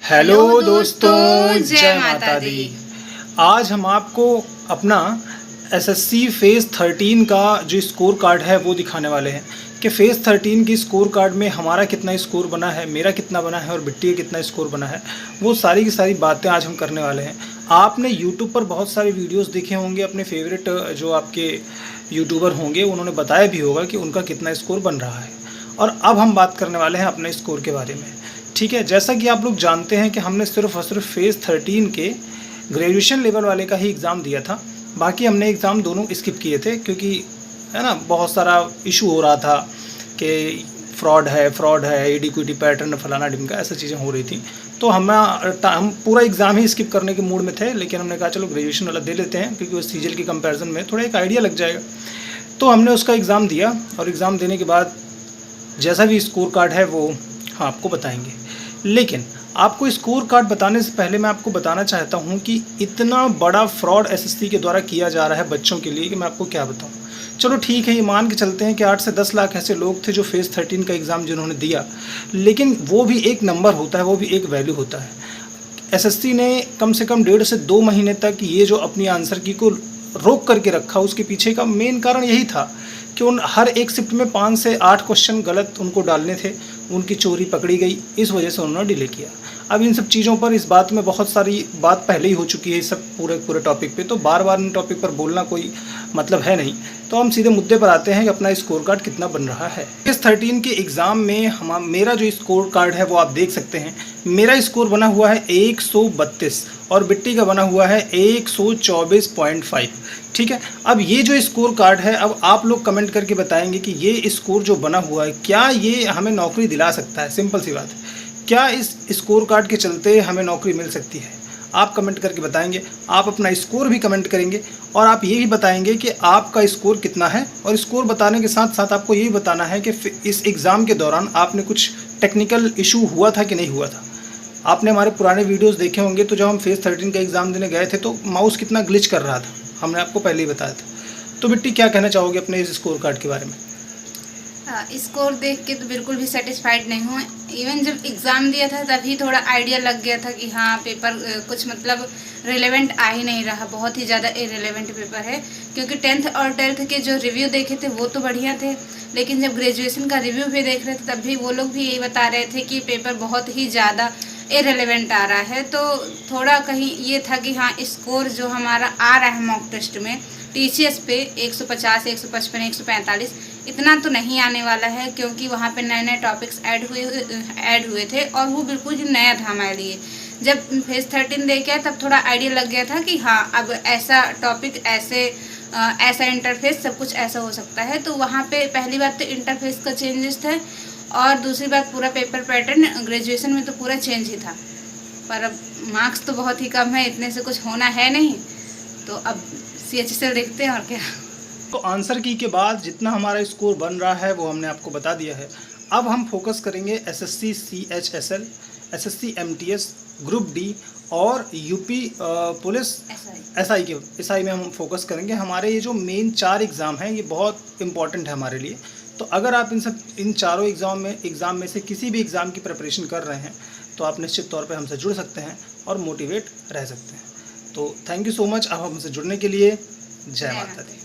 Hello दोस्तों, जय माता दी। आज हम आपको अपना एसएससी फेज़ 13 का जो स्कोर कार्ड है वो दिखाने वाले हैं कि फेज़ 13 की स्कोर कार्ड में हमारा कितना स्कोर बना है, मेरा कितना बना है और बिट्टी का कितना स्कोर बना है। वो सारी की सारी बातें आज हम करने वाले हैं। आपने यूट्यूब पर बहुत सारे वीडियोस देखे होंगे, अपने फेवरेट जो आपके यूट्यूबर होंगे उन्होंने बताया भी होगा कि उनका कितना स्कोर बन रहा है। और अब हम बात करने वाले हैं अपने स्कोर के बारे में। ठीक है, जैसा कि आप लोग जानते हैं कि हमने सिर्फ और सिर्फ फेज़ 13 के ग्रेजुएशन लेवल वाले का ही एग्ज़ाम दिया था। बाकी हमने एग्ज़ाम दोनों स्किप किए थे क्योंकि है ना, बहुत सारा इशू हो रहा था कि फ्रॉड है, इक्विटी पैटर्न फलाना ढिमका, ऐसा चीज़ें हो रही थी। तो हम पूरा एग्ज़ाम ही स्किप करने के मूड में थे, लेकिन हमने कहा चलो ग्रेजुएशन वाला दे लेते हैं क्योंकि उस सीजल के कंपैरिजन में थोड़ा एक आइडिया लग जाएगा। तो हमने उसका एग्ज़ाम दिया और एग्ज़ाम देने के बाद जैसा भी स्कोर कार्ड है वो हाँ आपको बताएंगे। लेकिन आपको स्कोर कार्ड बताने से पहले मैं आपको बताना चाहता हूं कि इतना बड़ा फ्रॉड एसएससी के द्वारा किया जा रहा है बच्चों के लिए कि मैं आपको क्या बताऊं। चलो ठीक है, ये मान के चलते हैं कि 8 से 10 लाख ऐसे लोग थे जो फेज़ 13 का एग्ज़ाम जिन्होंने दिया, लेकिन वो भी एक नंबर होता है, वो भी एक वैल्यू होता है। एसएससी ने कम से कम 1.5 से 2 महीने तक ये जो अपनी आंसर की को रोक करके रखा, उसके पीछे का मेन कारण यही था कि उन हर एक शिफ्ट में 5 से 8 क्वेश्चन गलत उनको डालने थे, उनकी चोरी पकड़ी गई, इस वजह से उन्होंने डिले किया। अब इन सब चीज़ों पर इस बात में बहुत सारी बात पहले ही हो चुकी है, इस सब पूरे टॉपिक पे, तो बार बार इन टॉपिक पर बोलना कोई मतलब है नहीं। तो हम सीधे मुद्दे पर आते हैं कि अपना स्कोर कार्ड कितना बन रहा है। इस 13 के एग्ज़ाम में मेरा जो स्कोर कार्ड है वो आप देख सकते हैं। मेरा स्कोर बना हुआ है 132 और बिट्टी का बना हुआ है 124.5। ठीक है, अब ये जो स्कोर कार्ड है, अब आप लोग कमेंट करके बताएंगे कि ये स्कोर जो बना हुआ है क्या ये हमें नौकरी दिला सकता है। सिंपल सी बात है, क्या इस स्कोर कार्ड के चलते हमें नौकरी मिल सकती है? आप कमेंट करके बताएंगे। आप अपना स्कोर भी कमेंट करेंगे और आप ये भी बताएंगे कि आपका स्कोर कितना है। और स्कोर बताने के साथ साथ आपको ये भी बताना है कि इस एग्ज़ाम के दौरान आपने कुछ टेक्निकल इशू हुआ था कि नहीं हुआ था। आपने हमारे पुराने वीडियोस देखे होंगे, तो जब हम फेज़ 13 का एग्ज़ाम देने गए थे तो माउस कितना ग्लिच कर रहा था, हमने आपको पहले ही बताया था। तो बिट्टी क्या कहना चाहोगे अपने इस स्कोर कार्ड के बारे में? स्कोर देख के तो बिल्कुल भी सेटिस्फाइड नहीं हूँ। इवन जब एग्ज़ाम दिया था तभी थोड़ा आइडिया लग गया था कि हाँ पेपर कुछ मतलब रिलेवेंट आ ही नहीं रहा, बहुत ही ज़्यादा इरेलेवेंट पेपर है। क्योंकि 10th और 12th के जो रिव्यू देखे थे वो तो बढ़िया थे, लेकिन जब ग्रेजुएशन का रिव्यू भी देख रहे थे तब भी वो लोग भी यही बता रहे थे कि पेपर बहुत ही ज़्यादा इरेलेवेंट आ रहा है। तो थोड़ा कहीं ये था कि हाँ स्कोर जो हमारा आ रहा है मॉक टेस्ट में टीसीएस पे 150, 155, 145 इतना तो नहीं आने वाला है, क्योंकि वहाँ पे नए नए टॉपिक्स ऐड हुए थे और वो बिल्कुल ही नया था हमारे लिए। जब फेज़ 13 देखे आए तब थोड़ा आइडिया लग गया था कि हाँ अब ऐसा टॉपिक, ऐसा इंटरफेस, सब कुछ ऐसा हो सकता है। तो वहाँ पे पहली बात तो इंटरफेस का चेंजेस थे और दूसरी बात पूरा पेपर पैटर्न ग्रेजुएशन में तो पूरा चेंज ही था। पर अब मार्क्स तो बहुत ही कम है, इतने से कुछ होना है नहीं, तो अब CHSL देखते हैं और क्या। तो आंसर की के बाद जितना हमारा स्कोर बन रहा है वो हमने आपको बता दिया है। अब हम फोकस करेंगे SSC CHSL, SSC MTS, group D और यूपी पुलिस SI में हम फोकस करेंगे। हमारे ये जो मेन 4 एग्ज़ाम हैं ये बहुत इंपॉर्टेंट है हमारे लिए। तो अगर आप इन चारों एग्ज़ाम में से किसी भी एग्ज़ाम की प्रिपरेशन कर रहे हैं तो आप निश्चित तौर पे हमसे जुड़ सकते हैं और मोटिवेट रह सकते हैं। तो थैंक यू सो मच आप हमसे जुड़ने के लिए। जय माता दी।